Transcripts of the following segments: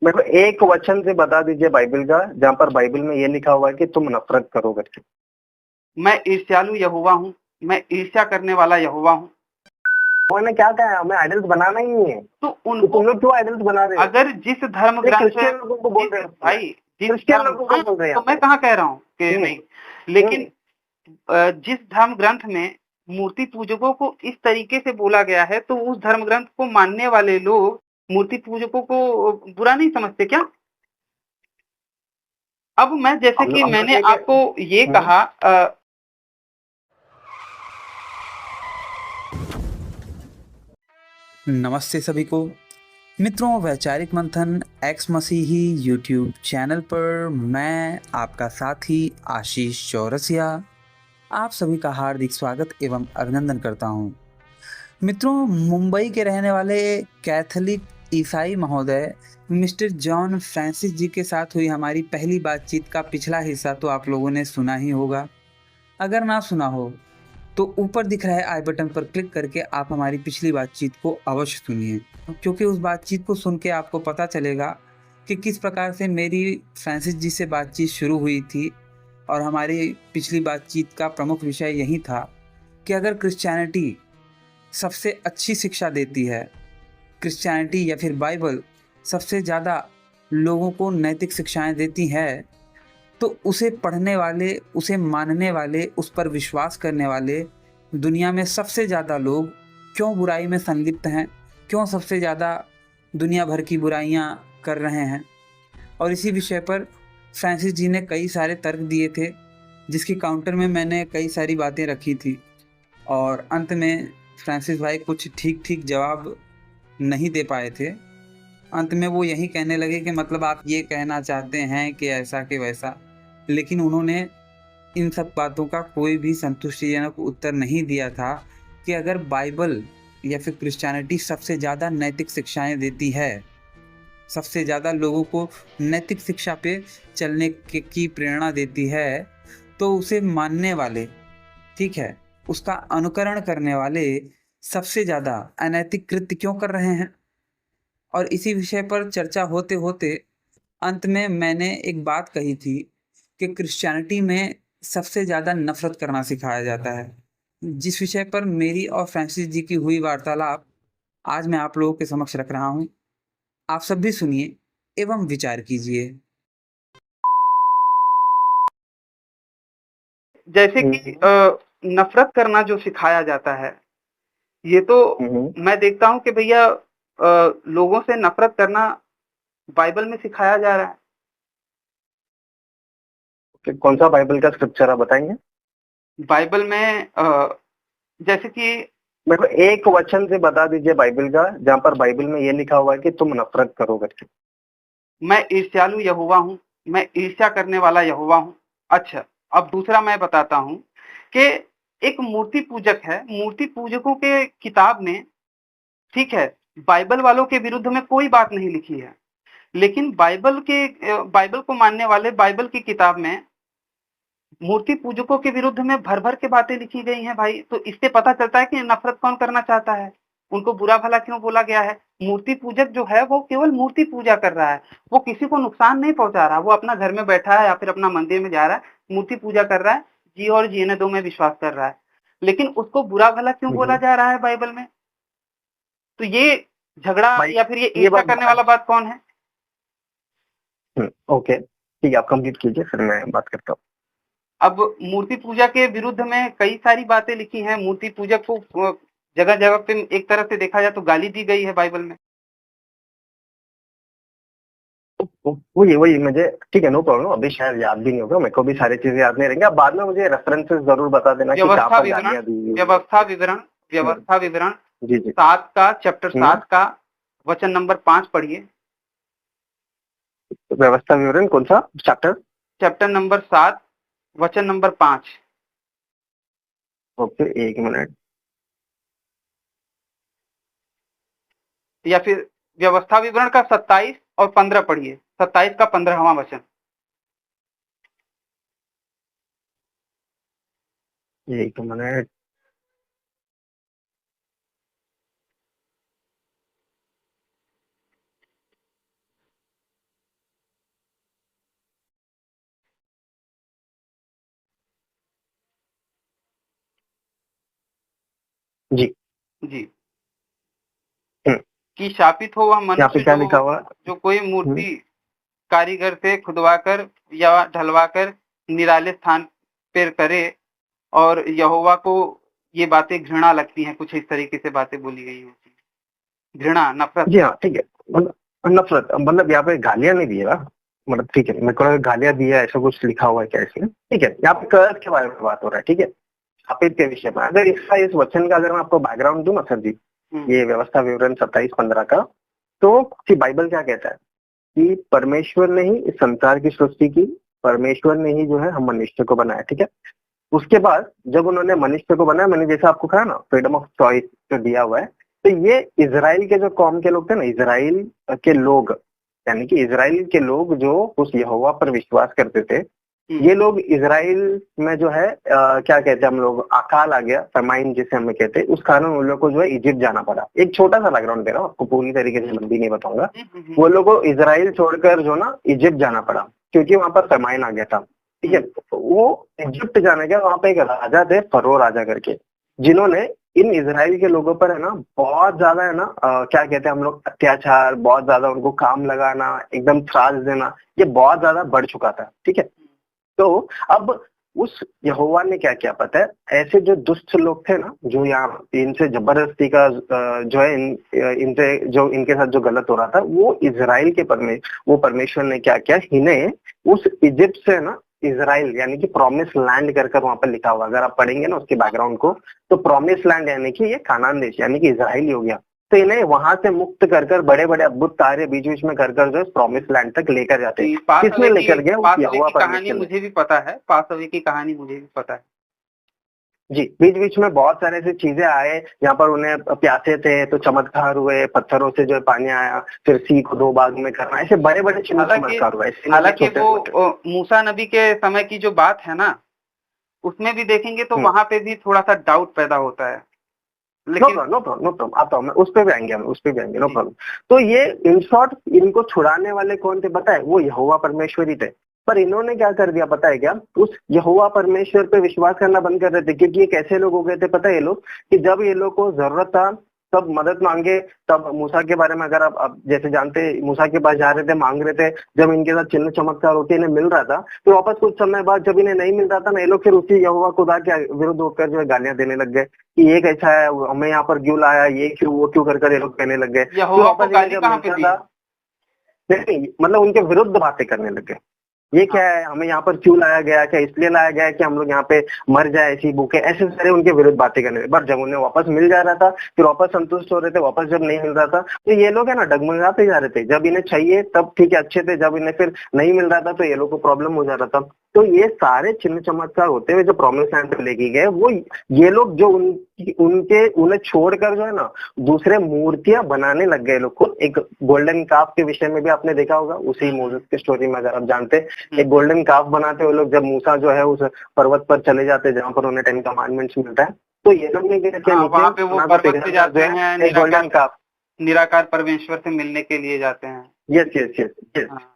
मेरे को एक वचन से बता दीजिए बाइबल का जहाँ पर बाइबल में ये लिखा हुआ है कि तुम नफरत करो करके। मैं ईर्ष्यालु यहोवा हूँ, मैं ईर्ष्या करने वाला यहोवा हूँ। उन्होंने क्या कहा है, हमें आइडल्स बनाना ही नहीं है। तो तो उनको तुम लोग क्यों आइडल्स बना रहे हो? अगर जिस धर्म ये ग्रंथ क्रिश्चियन लोगों को बोल रहे हो भाई जिस क्रिश्चियन धर्म, लोगों को बोल रहे हैं तो यहाँ मैं पे। कहाँ कह रहा हूँ कि नहीं, लेकिन हम्म। जिस धर्म ग्रंथ में मूर्ति पूजकों को इस तरीके से बोला गया है, तो उस धर्म ग्रंथ को मानने वाले लोग मूर्ति पूजकों को बुरा नहीं समझते क्या? अब मैं जैसे कि हम मैंने लोग आपको ये हम्म। कहा नमस्ते सभी को मित्रों, वैचारिक मंथन एक्स मसीही यूट्यूब चैनल पर मैं आपका साथी आशीष चौरसिया आप सभी का हार्दिक स्वागत एवं अभिनंदन करता हूं। मित्रों, मुंबई के रहने वाले कैथोलिक ईसाई महोदय मिस्टर जॉन फ्रांसिस जी के साथ हुई हमारी पहली बातचीत का पिछला हिस्सा तो आप लोगों ने सुना ही होगा। अगर ना सुना हो तो ऊपर दिख रहा है आई बटन पर क्लिक करके आप हमारी पिछली बातचीत को अवश्य सुनिए, क्योंकि उस बातचीत को सुन के आपको पता चलेगा कि किस प्रकार से मेरी फ्रांसिस जी से बातचीत शुरू हुई थी। और हमारी पिछली बातचीत का प्रमुख विषय यही था कि अगर क्रिश्चियनिटी सबसे अच्छी शिक्षा देती है, क्रिश्चियनिटी या फिर बाइबल सबसे ज़्यादा लोगों को नैतिक शिक्षाएं देती है, तो उसे पढ़ने वाले, उसे मानने वाले, उस पर विश्वास करने वाले दुनिया में सबसे ज़्यादा लोग क्यों बुराई में संलिप्त हैं, क्यों सबसे ज़्यादा दुनिया भर की बुराइयां कर रहे हैं। और इसी विषय पर फ्रांसिस जी ने कई सारे तर्क दिए थे, जिसकी काउंटर में मैंने कई सारी बातें रखी थी। और अंत में फ्रांसिस भाई कुछ ठीक ठीक जवाब नहीं दे पाए थे। अंत में वो यही कहने लगे कि मतलब आप ये कहना चाहते हैं कि ऐसा कि वैसा, लेकिन उन्होंने इन सब बातों का कोई भी संतुष्टिजनक उत्तर नहीं दिया था कि अगर बाइबल या फिर क्रिश्चियनिटी सबसे ज़्यादा नैतिक शिक्षाएं देती है, सबसे ज़्यादा लोगों को नैतिक शिक्षा पे चलने की प्रेरणा देती है, तो उसे मानने वाले, ठीक है, उसका अनुकरण करने वाले सबसे ज़्यादा अनैतिक कृत्य क्यों कर रहे हैं। और इसी विषय पर चर्चा होते होते अंत में मैंने एक बात कही थी कि क्रिश्चियनिटी में सबसे ज़्यादा नफरत करना सिखाया जाता है, जिस विषय पर मेरी और फ्रांसिस जी की हुई वार्तालाप आज मैं आप लोगों के समक्ष रख रहा हूँ। आप सब भी सुनिए एवं विचार कीजिए। जैसे कि नफरत करना जो सिखाया जाता है, ये तो मैं देखता हूँ कि भैया लोगों से नफरत करना बाइबल में सिखाया जा रहा है। कौन सा बाइबल का स्क्रिप्चर आप बताएंगे? बाइबल में जैसे कि मेरे को एक वचन से बता दीजिए बाइबल का जहाँ पर बाइबल में ये लिखा हुआ है कि तुम नफरत करो करके। मैं ईर्ष्यालु यहोवा हूँ, मैं ईर्ष्या करने वाला यहोवा हूँ। अच्छा, अब दूसरा मैं बताता हूँ कि एक मूर्ति पूजक है, मूर्ति पूजकों के किताब में, ठीक है, बाइबल वालों के विरुद्ध में कोई बात नहीं लिखी है, लेकिन बाइबल को मानने वाले बाइबल की किताब में मूर्ति पूजकों के विरुद्ध में भर भर के बातें लिखी गई हैं भाई। तो इससे पता चलता है कि नफरत कौन करना चाहता है, उनको बुरा भला क्यों बोला गया है। मूर्ति पूजक जो है वो केवल मूर्ति पूजा कर रहा है, वो किसी को नुकसान नहीं पहुंचा रहा, वो अपना घर में बैठा है या फिर अपना मंदिर में जा रहा है, मूर्ति पूजा कर रहा है, जी और जीने दो में विश्वास कर रहा है, लेकिन उसको बुरा भला क्यों बोला जा रहा है बाइबल में। तो ये झगड़ा या फिर ये ईर्ष्या करने वाला बात कौन है? ओके, ठीक है, आप कंप्लीट कीजिए, फिर मैं बात करता हूँ। अब मूर्ति पूजा के विरुद्ध में कई सारी बातें लिखी हैं। मूर्ति पूजक को जगह जगह पे एक तरह से देखा जाए तो गाली दी गई है बाइबल में। वही मुझे, ठीक है, नो प्रॉब्लम, अभी शायद याद भी नहीं होगा, मेरे को भी सारी चीजें याद नहीं रहेंगी। आप बाद में मुझे रेफरेंसेस जरूर बता देना कि कहाँ व्यवस्था पर विवरण, गालियां दी। व्यवस्था विवरण, व्यवस्था विवरण जी जी। 7 का, चैप्टर 7 का वचन नंबर 5 पढ़िए। व्यवस्था विवरण कौन सा चैप्टर? चैप्टर नंबर 7 वचन नंबर 5। ओके, एक मिनट। या फिर व्यवस्था विवरण का 27 और 15 पढ़िए, 27 का 15वां वचन। एक मिनट। जी। जी। हम्म, कि शापित हो वह यहाँ पे मनुष्य क्या लिखा हुआ है? जो कोई हम्म, मूर्ति कारीगर से खुदवाकर या ढलवाकर निराले स्थान पर करे, और यहोवा को ये बातें घृणा लगती हैं, कुछ इस तरीके से बातें बोली गई होती हैं। घृणा, नफरत। जी हाँ, ठीक है। मतलब नफरत, मतलब यहाँ पे गालियां नहीं दी है ना, मतलब ठीक है, मेरे को लगा गालियां दी है ऐसा कुछ लिखा हुआ है क्या इसमें, ठीक है। यहाँ पे कर्ज के बारे में बात हो रहा है, ठीक है, शापित के विषय में। अगर इसका, इस वचन का अगर मैं आपको बैकग्राउंड दूं ना सर जी, ये व्यवस्था विवरण 27:15 का, तो बाइबल क्या कहता है कि परमेश्वर ने ही इस संसार की सृष्टि की, परमेश्वर ने ही जो है हम मनुष्य को बनाया, ठीक है। उसके बाद जब उन्होंने मनुष्य को बनाया, मैंने जैसा आपको कहा ना फ्रीडम ऑफ चॉइस जो दिया हुआ है, तो ये इजराइल के जो कौम के लोग थे ना, इजराइल के लोग, यानी कि इजराइल के लोग जो उस यहोवा पर विश्वास करते थे, ये लोग इजराइल में जो है क्या कहते हैं हम लोग, अकाल आ गया, फरमाइन जिसे हम कहते हैं, उस कारण उन लोग को जो है इजिप्ट जाना पड़ा। एक छोटा सा बैकग्राउंड दे रहा हूँ आपको, पूरी तरीके से लंबी नहीं बताऊंगा। वो लोगों को इजराइल छोड़कर जो ना इजिप्ट जाना पड़ा, क्योंकि वहां पर फरमाइन आ गया था, ठीक है। वो इजिप्ट जाने के, वहां पे एक राजा थे, फरो राजा करके, जिन्होंने इन इजराइल के लोगों पर है ना बहुत ज्यादा है ना क्या कहते हैं हम लोग, अत्याचार, बहुत ज्यादा उनको काम लगाना, एकदम त्रास देना, ये बहुत ज्यादा बढ़ चुका था, ठीक है। तो अब उस यहोवा ने क्या किया पता है, ऐसे जो दुष्ट लोग थे ना, जो यहाँ इनसे जबरदस्ती का जो है इनसे जो इनके साथ जो गलत हो रहा था, वो इजराइल के वो परमेश्वर ने क्या किया, इन्हें उस इजिप्ट से ना, इजराइल यानी कि प्रॉमिस लैंड कर वहां पर लिखा हुआ, अगर आप पढ़ेंगे ना उसके बैकग्राउंड को, तो प्रॉमिस लैंड यानी कि ये कानान देश यानी कि इजराइल ही हो गया। तो इन्हें वहां से मुक्त कर बड़े बड़े अद्भुत कार्य बीच बीच में कर जो प्रॉमिस लैंड तक लेकर जाते हैं। किसने लेकर गया? यहोवा कहानी परमेश्वर। मुझे भी पता है, पासवे की कहानी मुझे भी पता है। जी, बीच बीच में बहुत सारे ऐसी चीजें आए, यहाँ पर उन्हें प्यासे थे तो चमत्कार हुए, पत्थरों से जो पानी आया, फिर सी को 2 भाग में करना, ऐसे बड़े बड़े चमत्कार हुए। हालांकि वो मूसा नबी के समय की जो बात है ना, उसमें भी देखेंगे तो वहां पे भी थोड़ा सा डाउट पैदा होता है, लेकिन नो प्रॉब्लम, आता हूँ मैं, उस पे भी आएंगे, नो प्रॉब्लम। तो ये इन शॉर्ट, इनको छुड़ाने वाले कौन थे पता है? वो यहोवा परमेश्वर ही थे। पर इन्होंने क्या कर दिया पता है क्या? उस यहोवा परमेश्वर पे विश्वास करना बंद कर रहे थे, क्योंकि ये कैसे लोग हो गए थे पता है? ये लोग कि जब ये लोग को जरूरत था तब मदद मांगे, तब मूसा के बारे में अगर आप जैसे जानते, मूसा के पास जा रहे थे, मांग रहे थे, जब इनके साथ चिन्ह चमत्कार होते इन्हें मिल रहा था, तो वापस कुछ समय बाद जब इन्हें नहीं मिल रहा था ना, ये लोग फिर उसी यहोवा खुदा के विरुद्ध होकर जो है गालियां देने लग गए कि ये कैसा है, हमें यहाँ पर क्यों लाया, ये क्यों, वो क्यों कर ये लोग कहने लग गए। तो वापस नहीं, मतलब उनके विरुद्ध बातें करने लग गए। ये क्या है, हमें यहाँ पर क्यों लाया गया, क्या इसलिए लाया गया कि हम लोग यहाँ पे मर जाए, ऐसी भूखे, ऐसे सारे उनके विरुद्ध बातें करने लगे। बट जब उन्हें वापस मिल जा रहा था, फिर वापस संतुष्ट हो रहे थे, वापस जब नहीं मिल रहा था तो ये लोग है ना डगमगाते जा रहे थे। जब इन्हें चाहिए तब ठीक है, अच्छे थे, जब इन्हें फिर नहीं मिल रहा था तो ये लोग को प्रॉब्लम हो जा रहा था। तो ये सारे चिन्ह चमत्कार होते हुए जो प्रॉमिस लैंड पे लेके गए, वो ये लोग जो उन्हें छोड़कर जो है ना दूसरे मूर्तियां बनाने लग गए लोग को। एक गोल्डन काफ के विषय में भी आपने देखा होगा, उसी मोसेस की स्टोरी में, अगर आप जानते, एक गोल्डन काफ बनाते हुए लोग, जब मूसा जो है उस पर्वत पर चले जाते जहाँ पर उन्हें 10 कमांडमेंट्स मिलता है, तो ये लोग ने क्या वहाँ पे वो पर्वत पे जाते हैं, गोल्डन काफ, निराकार परमेश्वर से मिलने के लिए जाते हैं। यस।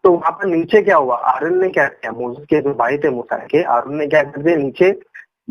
तो वहां पर नीचे क्या हुआ, आरोन ने क्या किया, मोसेस के जो भाई थे मूसा के, आरोन ने क्या कर दिया, नीचे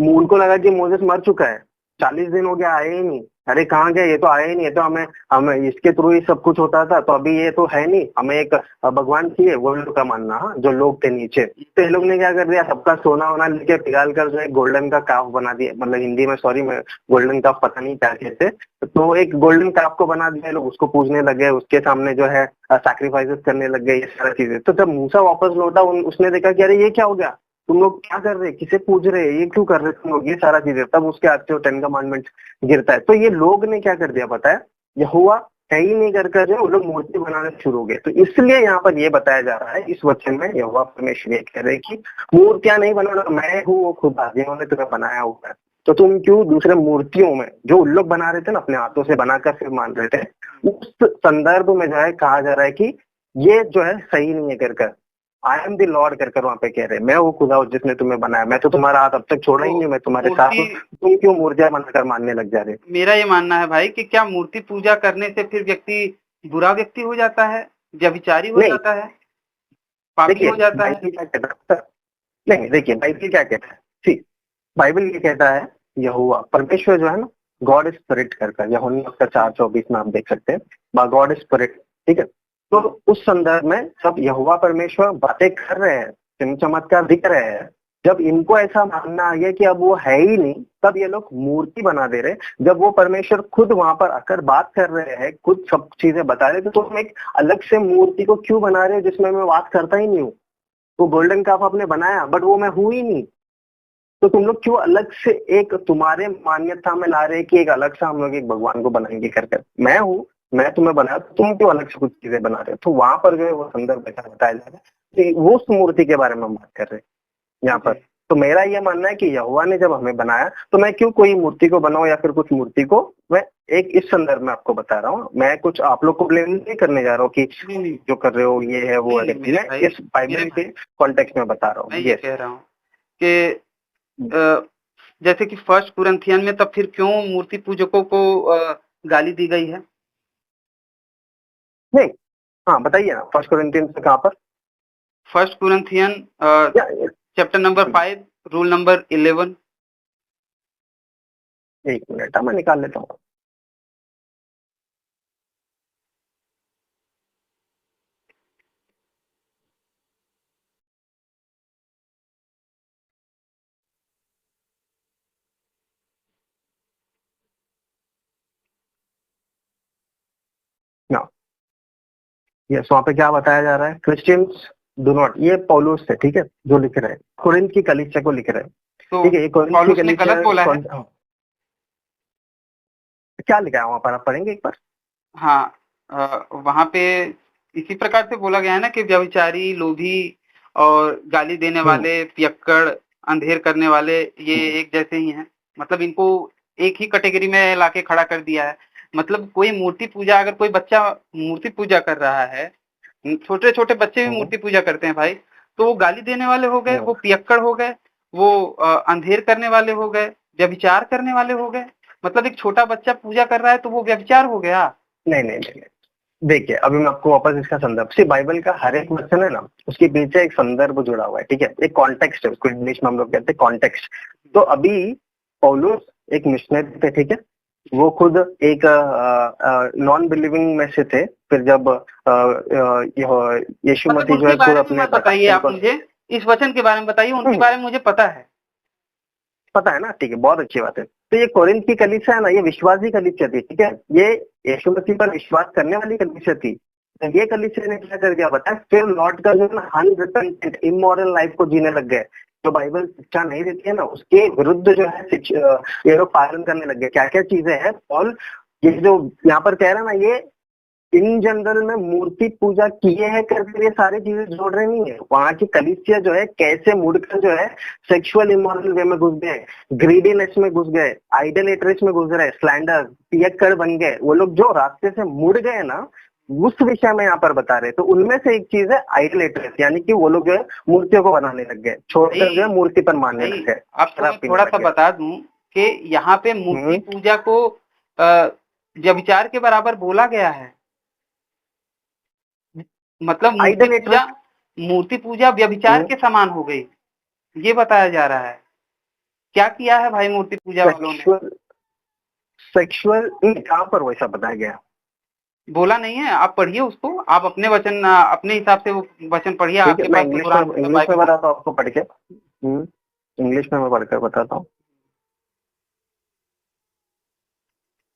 उनको लगा कि मोसेस मर चुका है, 40 दिन हो गया, आए ही नहीं। अरे कहाँ गया, ये तो आया ही नहीं, ये तो हमें इसके थ्रू ही सब कुछ होता था, तो अभी ये तो है नहीं, हमें एक भगवान चाहिए। वो लोग का मानना, हाँ, जो लोग थे नीचे, तो ये लोग ने क्या कर दिया, सबका सोना वोना लेके पिघाल कर जो है गोल्डन का काफ बना दिया, मतलब हिंदी में, सॉरी, मैं गोल्डन काफ पता नहीं क्या कहते, तो एक गोल्डन काफ को बना दिया लोग, उसको पूजने लगे, उसके सामने जो है सैक्रिफाइसेस करने लग गए, ये सारा चीजें। तो जब मूसा वापस लौटा, उसने देखा कि अरे ये क्या हो गया, तुम लोग क्या कर रहे, किसे पूज रहे, ये क्यों कर रहे तुम लोग, ये सारा चीजें। तब उसके हाथ से 10 कमांडमेंट गिरता है। तो ये लोग ने क्या कर दिया पता है, यहोवा है ही नहीं कर जो वो लोग मूर्ति बनाने शुरू हो गए। तो इसलिए यहाँ पर ये बताया जा रहा है इस वचन में, यहोवा परमेश्वर ये कह रहे हैं कि मूर्तियां नहीं बनाना, मैं हूँ वो खुदा जिन्होंने तुम्हें बनाया हुआ है। तो तुम क्यों दूसरे मूर्तियों में, जो उन लोग बना रहे थे ना, अपने हाथों से बनाकर फिर मान रहे थे, उस संदर्भ में जो है कहा जा रहा है कि ये जो है सही नहीं है कर आई एम द लॉर्ड कर वहां पे कह रहे हैं, मैं वो खुदा हूँ जिसने तुम्हें बनाया, मैं तो तुम्हारा हाथ अब तक छोड़ा ही नहीं, मैं तुम्हारे साथ हूँ, तुम क्यों मूर्तियां बनाकर मानने लग जा रहे। मेरा ये मानना है भाई कि क्या मूर्ति पूजा करने से फिर व्यक्ति बुरा व्यक्ति हो जाता है, व्यभिचारी हो जाता है, पापी हो जाता है? क्या कहता है, नहीं देखिए बाइबल क्या कहता है, ठीक, बाइबल ये कहता है, यहोवा परमेश्वर जो है ना, गॉड स्पिरिट कर यूहन्ना उसका 4:24 में आप देख सकते हैं, गॉड स्पिरिट, ठीक है। तो उस संदर्भ में जब यहोवा परमेश्वर बातें कर रहे हैं, चिन्ह चमत्कार दिख रहे हैं, जब इनको ऐसा मानना आ गया कि अब वो है ही नहीं, तब ये लोग मूर्ति बना दे रहे। जब वो परमेश्वर खुद वहां पर आकर बात कर रहे हैं, खुद सब चीजें बता रहे, तो तुम एक अलग से मूर्ति को क्यों बना रहे हो जिसमें मैं बात करता ही नहीं हूँ? वो गोल्डन कप आपने बनाया बट वो मैं हूं ही नहीं, तो तुम लोग क्यों अलग से एक तुम्हारे मान्यता में ला रहे हैं कि एक अलग से हम लोग एक भगवान को बनाएंगे करके? मैं हूँ, मैं तुम्हें बनाया, तो तुम क्यों अलग से कुछ चीजें बना रहे हो? तो वहां पर जो है वो संदर्भ ऐसा बताया जा रहा है कि वो उस मूर्ति के बारे में हम बात कर रहे हैं यहाँ पर। तो मेरा ये मानना है कि यहोवा ने जब हमें बनाया तो मैं क्यों कोई मूर्ति को बनाऊं या फिर कुछ मूर्ति को, मैं एक इस संदर्भ में आपको बता रहा हूँ। मैं कुछ आप लोग को ब्लेम नहीं करने जा रहा हूँ कि जो कर रहे हो ये है वो है, मैं इस बाइबल के कॉन्टेक्स्ट में बता रहा हूँ। मैं ये कह रहा हूँ कि जैसे कि फर्स्ट कुरिन्थियन में तब फिर क्यों मूर्ति पूजकों को गाली दी गई है? नहीं, हाँ बताइए ना, फर्स्ट कुरिन्थियन से कहाँ पर? First Corinthian chapter number 5 rule number 11। एक मिनट, मैं निकाल लेता हूँ। यस, वहाँ पे क्या बताया जा रहा है? क्रिश्चियंस डू नॉट, ये पौलुस है, ठीक है, जो लिख रहे हैं, कुरिन्थ की कलीसिया को लिख रहे हैं, तो ठीक है। ये कुरिन्थ की पौलुस ने कलीसिया गलत बोला है। क्या लिखा है वहाँ पर, आप पढ़ेंगे एक बार? हाँ, वहाँ पे इसी प्रकार से बोला गया है ना कि व्यभिचारी, लोभी और गाली देने वाले, पियक्कड़, अंधेर करने वाले, ये एक जैसे ही हैं। मतलब इनको एक ही कैटेगरी में लाके खड़ा कर दिया है। मतलब कोई मूर्ति पूजा, अगर कोई बच्चा मूर्ति पूजा कर रहा है, छोटे छोटे बच्चे भी मूर्ति पूजा करते हैं भाई, तो वो गाली देने वाले हो गए, वो पियक्कड़ हो गए, वो अंधेर करने वाले हो गए, व्यभिचार करने वाले हो गए। मतलब एक छोटा बच्चा पूजा कर रहा है तो वो व्यभिचार हो गया? नहीं नहीं नहीं, देखिए अभी मैं आपको वापस इसका संदर्भ से, बाइबल का हर एक वचन है ना, उसके पीछे एक संदर्भ जुड़ा हुआ है, ठीक है, एक कॉन्टेक्स्ट है, उसको इंग्लिश में हम लोग कहते हैं कॉन्टेक्स्ट। तो अभी पौलुस एक मिशनरी थे, ठीक है, वो खुद एक नॉन बिलीविंग में से थे। फिर जब यीशु मसीह जो है खुद अपने, बताइए आप मुझे इस वचन के बारे में बताइए, उनके बारे में मुझे पता है ना, ठीक है, बहुत अच्छी बात है। तो ये कोरिन्थ की कलीसिया है ना, ये विश्वासी कलीसिया थी, ठीक है, ये यीशु मसीह पर विश्वास करने वाली कलीसिया थी। तो ये कलीसिया ने क्या कर दिया बताया, फिर लौट कर जो है ना अनरिपेंटेंट इमोरल लाइफ को जीने लग गए। जो बाइबल शिक्षा नहीं देती है ना, उसके विरुद्ध जो है ये लोग पालन करने लग गए। क्या क्या चीजें हैं और ये जो यहाँ पर कह रहा है ना, ये इन जनरल में मूर्ति पूजा किए हैं करके ये सारी चीजें जोड़ रहे नहीं है। वहां की कलीसिया जो है कैसे मुड़कर जो है सेक्सुअल इमोरल वे में घुस गए, ग्रीडीनेस में घुस गए, आइडलेट्रिस में घुस रहे, स्लैंडर, पियक्कड़ बन गए। वो लोग जो रास्ते से मुड़ गए ना, उस विषय में यहाँ पर बता रहे। तो उनमें से एक चीज है आइडलेट्रिस, यानी कि वो लोग जो है मूर्तियों को बनाने लग गए, छोड़कर जो है मूर्ति पर मानने लग गए। आपको थोड़ा सा बता दूं कि यहाँ पे मूर्ति पूजा को व्यभिचार के बराबर बोला गया है। मतलब मूर्ति पूजा व्यभिचार के समान हो गई, ये बताया जा रहा है। क्या किया है भाई मूर्ति पूजा वालों ने? सेक्सुअल कहाँ पर वैसा बताया गया? बोला नहीं है, आप पढ़िए उसको, आप अपने वचन, अपने हिसाब से वो वचन पढ़िए। आपके पास इंग्लिश में बताता हूँ आपको पढ़ के, इंग्लिश में मैं पढ़कर बताता हूँ।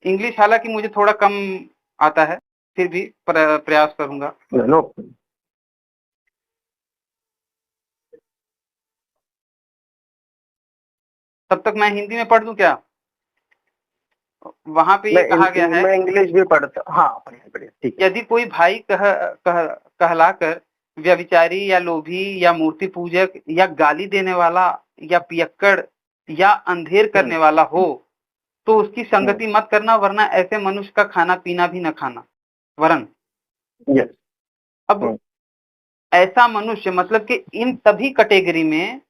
इंग्लिश हालांकि मुझे थोड़ा कम आता है, फिर भी प्रयास करूंगा। नो, तब तक मैं हिंदी में पढ़ दूं क्या? वहां पे ये कहा गया है, मैं इंग्लिश भी पढ़ता, हाँ पढ़िए, ठीक। यदि कोई भाई कहलाकर व्यभिचारी या लोभी या मूर्ति पूजक या गाली देने वाला या पियक्कड़ या अंधेर करने वाला हो तो उसकी संगति मत करना, वरना ऐसे मनुष्य का खाना पीना भी न खाना। वरन अब ऐसा मनुष्य, मतलब कि इन सभी कैटेगरी में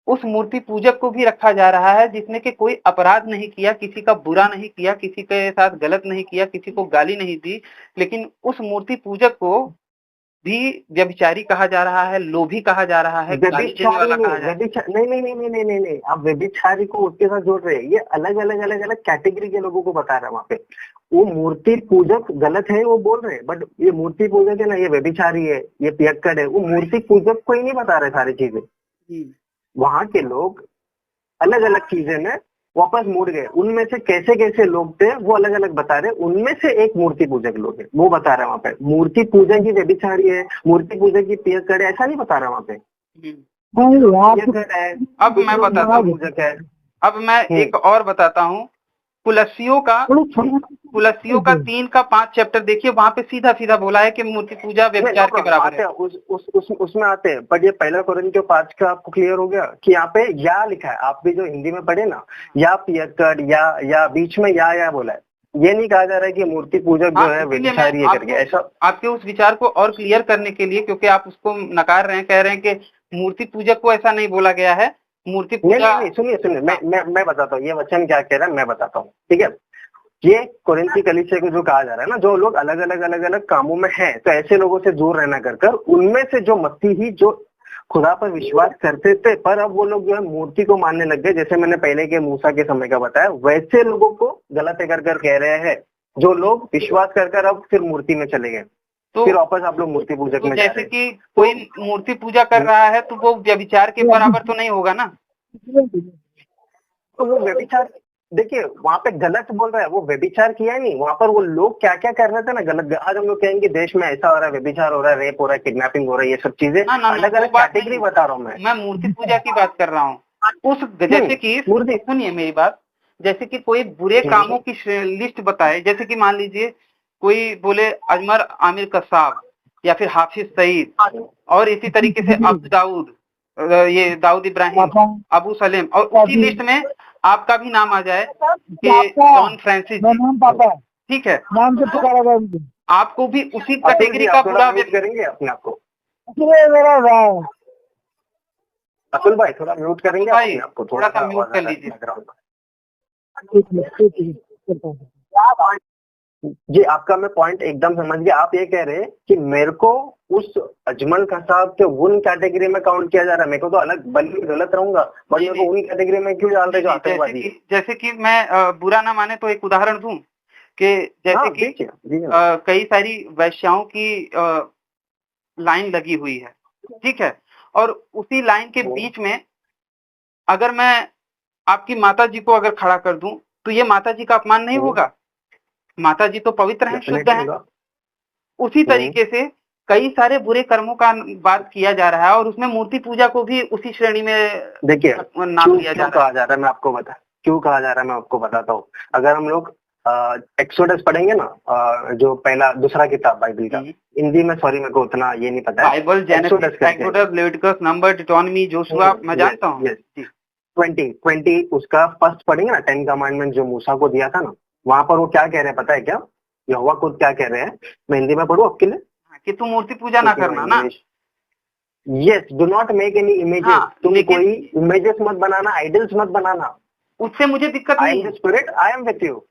उस मूर्ति पूजक को भी रखा जा रहा है जिसने कि कोई अपराध नहीं किया, किसी का बुरा नहीं किया, किसी के साथ गलत नहीं किया, किसी को गाली नहीं दी, लेकिन उस मूर्ति पूजक को भी व्यभिचारी कहा जा रहा है, लोभी कहा जा रहा है, गाली देने वाला कहा जा रहा है। नहीं नहीं नहीं नहीं नहीं नहीं नहीं, आप व्यभिचारी को उसके साथ जोड़ रहे हैं। ये अलग अलग अलग अलग कैटेगरी के लोगों को बता रहा है वहाँ पे। वो मूर्ति पूजक गलत है वो बोल रहे हैं, बट ये मूर्ति पूजक है ना, ये व्यभिचारी है, ये पियक्कड़ है, वो मूर्ति पूजक को ही नहीं बता रहे सारी चीजें। वहाँ के लोग अलग अलग चीजें में वापस मुड़ गए। उनमें से कैसे कैसे लोग थे वो अलग अलग बता रहे। उनमें से एक मूर्ति पूजक लोग है, वो बता रहे वहाँ पे मूर्ति पूजक की व्यभिचारी है, मूर्ति पूजक की पियक्कड़ है, ऐसा नहीं बता रहा वहाँ पे। पियक्कड़ है, अब मैं बताता हूँ, पूजक है। अब मैं एक और बताता हूँ। कुलस्सियों का 3 का 5 चैप्टर देखिए, वहाँ पे सीधा सीधा बोला है कि मूर्ति पूजा व्यभिचार के बराबर है। उसमें आते हैं, पर ये पहला कोरिन्थियों 5 का आपको क्लियर हो गया कि यहाँ पे या लिखा है। आप भी जो हिंदी में पढ़े ना, या पियक्कड़ या बीच में या बोला है। ये नहीं कहा जा रहा है कि मूर्ति पूजक जो है व्यभिचारी है करके, ऐसा। आपके उस विचार को और क्लियर करने के लिए, क्योंकि आप उसको नकार रहे हैं, कह रहे हैं कि मूर्ति पूजक को ऐसा नहीं बोला गया है, मूर्ति पूजा। नहीं, सुनिए, मैं बताता हूँ ये वचन क्या कह रहा है, मैं बताता हूँ, ठीक है। ये कोरिन्थी कलीसिया को जो कहा जा रहा है ना, जो लोग अलग अलग कामों में हैं, तो ऐसे लोगों से दूर रहना कर उनमें से जो मसीही जो खुदा पर विश्वास करते थे, पर अब वो लोग जो है मूर्ति को मानने लग गए, जैसे मैंने पहले के मूसा के समय का बताया, वैसे लोगों को गलत कर कह रहे हैं, जो लोग विश्वास कर अब फिर मूर्ति में चले गए। तो फिर वापस आप लोग मूर्ति पूजक में जैसे कि कोई मूर्ति पूजा कर रहा है तो वो व्यभिचार के बराबर तो नहीं होगा ना। तो वो व्यभिचार, देखिए वहाँ पे गलत बोल रहा है, वो व्यभिचार किया नहीं। वहाँ पर वो लोग क्या क्या कर रहे थे ना गलत। आज हम लोग कहेंगे देश में ऐसा हो रहा है, व्यभिचार हो रहा है, रेप हो रहा है, किडनैपिंग हो रहा है, ये सब चीजें अलग अलग कैटेगरी बता रहा हूँ मैं मूर्ति पूजा की बात कर रहा हूँ। उस जैसे कि सुनिए मेरी बात, जैसे कि कोई बुरे कामों की लिस्ट बताए, जैसे कि मान लीजिए कोई बोले अजमर आमिर कसाब या फिर हाफिज सईद, और इसी तरीके से अब्दु दाऊद, ये दाऊद इब्राहिम, अबू सलेम, और उसी लिस्ट में आपका भी नाम आ जाए कि जॉन फ्रांसिस, ठीक है, नाम से पुकारा, आपको भी उसी कैटेगरी का बुरा करेंगे अपने आप को। अतुल भाई थोड़ा म्यूट करेंगे भाई, आपको, थोड़ा सा म्यूट कर लीजिए। जी, आपका मैं पॉइंट एकदम समझ गया। आप ये कह रहे हैं कि मेरे को उस अजमल कसाब के उन कैटेगरी में काउंट किया जा रहा है, मेरे को तो अलग, बल्कि गलत रहूंगा, बट मेरे को उन कैटेगरी में क्यों डाल रहे जो आतंकवादी। जैसे कि मैं बुरा ना माने तो एक उदाहरण दूं कि जैसे कि कई सारी वैश्याओं की लाइन लगी हुई है, ठीक है, और उसी लाइन के बीच में अगर मैं आपकी माता जी को अगर खड़ा कर दूं तो ये माता जी का अपमान नहीं होगा? माता जी तो पवित्र हैं, शुद्ध हैं। उसी तरीके से कई सारे बुरे कर्मों का बात किया जा रहा है और उसमें मूर्ति पूजा को भी उसी श्रेणी में देखिए नाम दिया जा रहा है। मैं आपको क्यों कहा जा रहा है, मैं आपको बताता हूँ। अगर हम लोग एक्सोडस पढ़ेंगे ना, जो पहला दूसरा किताब बाइबल का, हिंदी में सॉरी मेरे को उतना ये नहीं पता है। Bible, Genesis, Exodus, Leviticus, number, Deuteronomy, Joshua, मैं जानता हूँ। 20 उसका फर्स्ट पढ़ेंगे ना, 10 कमांडमेंट जो मूसा को दिया था ना, वहां पर वो क्या कह रहे हैं पता है क्या? यहोवा खुद क्या कह रहे हैं, मैं हिंदी में पढ़ूं आपके लिए, कि तुम मूर्ति पूजा ना करना ना। Yes, do not make any images. तुम कोई इमेजेस मत बनाना, आइडल्स मत बनाना, उससे मुझे दिक्कत नहीं। I am the spirit, I am with you.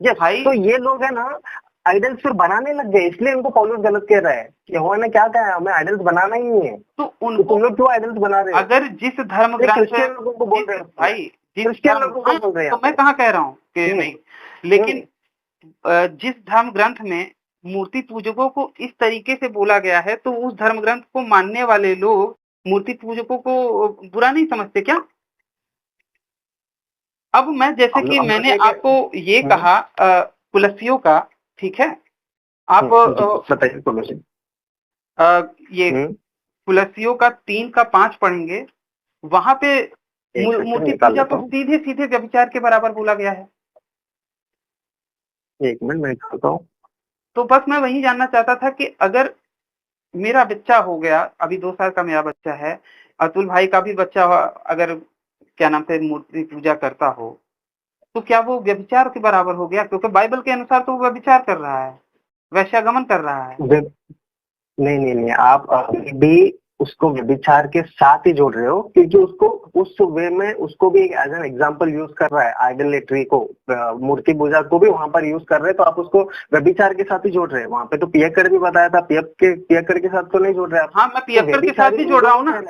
Yes भाई, तो ये लोग है ना आइडल्स फिर बनाने लग गए, इसलिए उनको पौलुस गलत कह रहा है कि यहोवा ने क्या कहा, हमें आइडल्स बनाना ही नहीं है। तो तुम लोग क्यों आइडल्स बना रहे हो? अगर जिस धर्म ग्रंथ क्रिश्चियन लोगों को बोल रहे हो भाई, क्रिश्चियन लोगों को बोल रहे हैं, तो मैं कहाँ कह रहा हूँ कि नहीं, लेकिन जिस धर्म ग्रंथ में मूर्ति पूजकों को इस तरीके से बोला गया है, तो उस धर्म ग्रंथ को मानने वाले लोग मूर्ति पूजकों को बुरा नहीं समझते क्या? अब मैं जैसे कि मैंने आपको ये कहा कुलस्सियों का, ठीक है, आप बताइए। ये कुलस्सियों का 3 का 5 पढ़ेंगे, वहां पे मूर्ति पूजा को सीधे सीधे व्यभिचार के बराबर बोला गया है। एक मिनट मैं कहता हूँ। तो बस मैं वही जानना चाहता था कि अगर मेरा बच्चा हो गया, अभी 2 साल का मेरा बच्चा है, अतुल भाई का भी बच्चा अगर क्या नाम से मूर्ति पूजा करता हो, तो क्या वो व्यभिचार के बराबर हो गया? क्योंकि बाइबल के अनुसार तो वो व्यभिचार कर रहा है, वैश्यागमन कर रहा है। नहीं, आप अभी भी उसको व्यभिचार के साथ ही जोड़ रहे हो, क्योंकि उसको उस वे में उसको भी एज एन एग्जाम्पल यूज कर रहा है, आइडलेट्री को, मूर्ति पूजा को भी वहां पर यूज कर रहे हैं, तो आप उसको व्यभिचार के साथ ही जोड़ रहे हैं। वहां पे तो पियक्कड़ भी बताया था, पियक्कड़ के साथ तो नहीं जोड़ रहे आप। हाँ, मैं पियक्कड़ के साथ भी जोड़ रहा हूँ ना,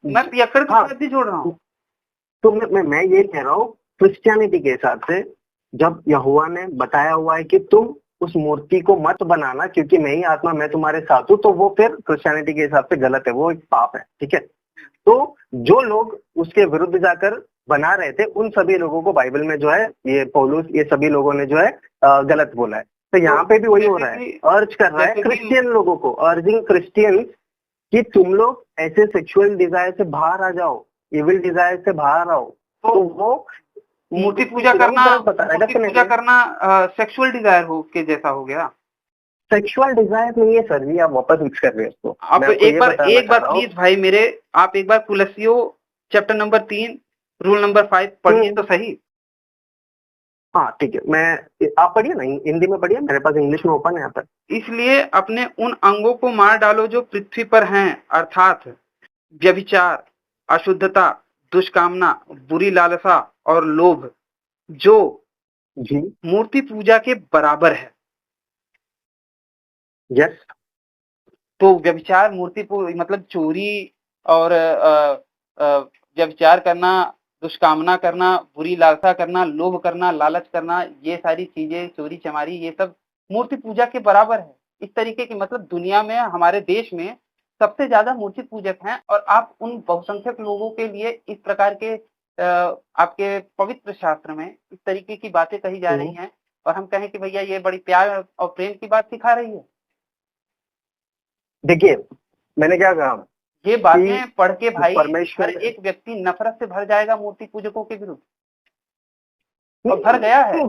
मैं पियक्कड़ के साथ भी जोड़ रहा हूँ। तो मैं ये कह रहा हूँ, क्रिश्चियनिटी के हिसाब से जब यहोवा ने बताया हुआ है कि तुम उस मूर्ति को मत बनाना क्योंकि मैं ही आत्मा, मैं तुम्हारे साथ हूँ, तो वो फिर क्रिश्चियनिटी के हिसाब से गलत है, वो एक पाप है, ठीक है। तो जो लोग उसके विरुद्ध जाकर बना रहे थे, उन सभी लोगों को बाइबल में जो है ये पौलुस, ये सभी लोगों ने जो है गलत बोला है। तो यहाँ पे भी वही हो रहा है, अर्ज कर रहा है क्रिश्चियन लोगों को, अर्जिंग क्रिश्चियन कि तुम लोग ऐसे सेक्सुअल डिजायर से बाहर आ जाओ, इविल डिजायर से बाहर आओ। तो वो मूर्ति पूजा करना सेक्सुअल डिजायर हो के जैसा हो गया। सेक्सुअल डिजायर नहीं है सर जी, आप वापस मिक्स कर रहे हैं उसको। आप एक बार प्लीज भाई मेरे, आप एक बार कुलस्सियों चैप्टर नंबर 3 रूल नंबर 5 पढ़िए तो सही। हाँ ठीक है, मैं आप पढ़िए ना, हिंदी में पढ़िए, मेरे पास इंग्लिश में ओपन है यहाँ पर। इसलिए अपने उन अंगों को मार डालो जो पृथ्वी पर हैं, अर्थात व्यभिचार, अशुद्धता, दुष्कामना, बुरी लालसा और लोभ, जो जी मूर्ति पूजा के बराबर है। यस। तो व्यभिचार, मूर्ति मतलब चोरी और व्यभिचार करना, दुष्कामना करना, बुरी लालसा करना, लोभ करना, लालच करना, ये सारी चीजें, चोरी चमारी, ये सब मूर्ति पूजा के बराबर है। इस तरीके की, मतलब दुनिया में, हमारे देश में सबसे ज्यादा मूर्ति पूजक हैं, और आप उन बहुसंख्यक लोगों के लिए इस प्रकार के आपके पवित्र शास्त्र में इस तरीके की बातें कही जा रही हैं, और हम कहें कि भैया ये बड़ी प्यार और प्रेम की बात सिखा रही है। देखिए मैंने क्या कहा, ये बातें पढ़ के भाई हर एक व्यक्ति नफरत से भर जाएगा मूर्ति पूजकों के विरुद्ध, और भर गया है।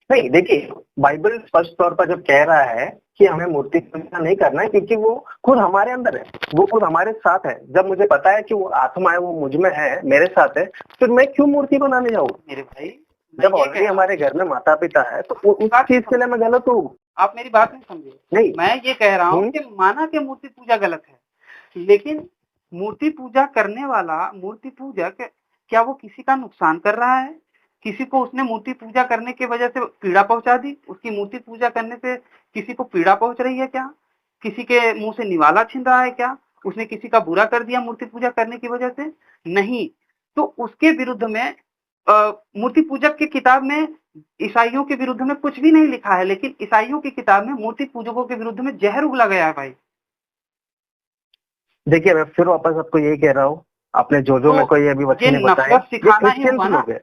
नहीं देखिए, बाइबल स्पष्ट तौर पर जब कह रहा है कि हमें मूर्ति पूजा नहीं करना है, क्योंकि वो खुद हमारे अंदर है, वो खुद हमारे साथ है। जब मुझे पता है कि वो आत्मा है, वो मुझ में है, मेरे साथ है, फिर मैं क्यों मूर्ति बनाने जाऊँ मेरे भाई? जब ऑलरेडी हमारे घर में माता पिता है, तो उस चीज के लिए मैं गलत हूँ? आप मेरी बात नहीं समझे। नहीं, मैं ये कह रहा हूँ कि माना कि मूर्ति पूजा गलत है, लेकिन मूर्ति पूजा करने वाला मूर्ति पूजक, क्या वो किसी का नुकसान कर रहा है? किसी को उसने मूर्ति पूजा करने की वजह से पीड़ा पहुंचा दी? उसकी मूर्ति पूजा करने से किसी को पीड़ा पहुंच रही है क्या? किसी के मुंह से निवाला छिन रहा है क्या? उसने किसी का बुरा कर दिया मूर्ति पूजा करने की वजह से? नहीं। तो उसके विरुद्ध में मूर्ति पूजक की किताब में ईसाइयों के विरुद्ध में कुछ भी नहीं लिखा है, लेकिन ईसाइयों की किताब में मूर्ति पूजकों के विरुद्ध में जहर उगला गया है भाई। देखिए मैं फिर वापस आपको यही कह रहा हूँ, आपने जो तो मेरे को ये अभी वचन बताया, क्रिश्चियंस लोग है।